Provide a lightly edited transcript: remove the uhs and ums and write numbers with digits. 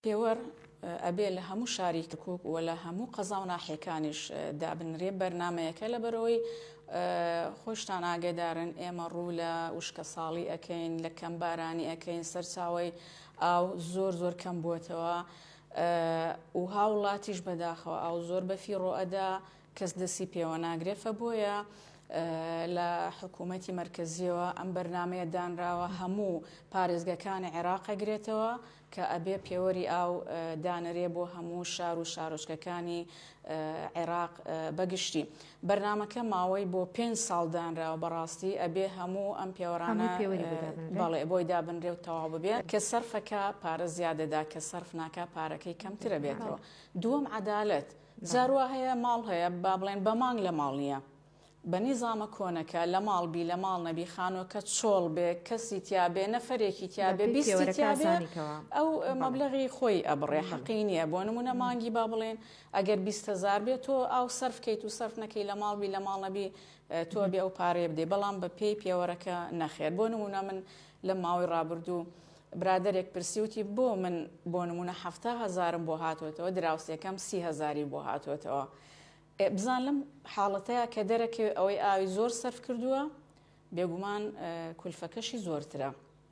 پێوەەر ئەبێ لە هەموو شاری کۆک و لە هەموو قەزا و ناحیەکانیش دابنرێ بەرنمەیەەکە لە بەرەوەی خۆشتان ئاگدارن ئێمە ڕوو لە وشکە ساڵی ئەەکەین لە کەم بارانی ئەەکەین سەرچاوی ئاو زۆر کەم بووتەوە و هاوڵاتیش بەداخەوە ئاو زۆر بەفی ڕۆئەدا کەس دەسی پێوە ناگرێفە بۆیە لە حکوومەتی مرکزیەوە ئەم بەرنمەیە دانراوە هەموو پارێزگەکانی عێراق ئەگرێتەوە کە ئەبێ پێوەری ئاو دانرێ بۆ هەموو شار و شارۆچکەکانی عێراق بەگشتی. بەرنمەکە ماوەی بۆ 5 ساڵ دانراوە بەڕاستی ئەبێ هەموو ئەم پێوەرانە بەڵێ بۆی دابنرێ و تەواو ببێت کە سەرفەکە پارە زیادەدا کە سەرف ناکە پارەکەی کەمترە بێتەوە. دووەم عەدالەت جاروا هەیە ماڵ هەیە با بڵێن بە مانگ لە ماڵ نییە بە نیزامە کۆنەکە لە ماڵ بی لە ماڵ نەبی خانۆکە چۆڵ بێ کەسی تیابێ نەفرێکی تیابێ بیستی تیابێ ئەو مەبلەغی خۆی ئەبڕێ حەقی نییە. بۆ نمونە مانگی با بڵێن ئەگەر 20,000 بێت تۆ ئاو سەرف کەیت و سەرف نەکەی لە ماڵ بی لە ماڵ نەبی تۆ بێ ئەو پارێ بدەی بەڵام بە پێی پێوەرەکە نەخێر. بۆ نمونە من لە ماوەی ڕابردوو برادێک پرسیوتی بۆ من بۆ نمونە 70,000 بۆ هاتوێتەوە دراوسەکەم 30,000 بۆ هاتوێتەوە. بزان لەم حاڵەتەیە کە دەرەکە ئەوەی ئاوی زۆر سەرف کردووە بێگومان کولفەکەشی زۆرترە.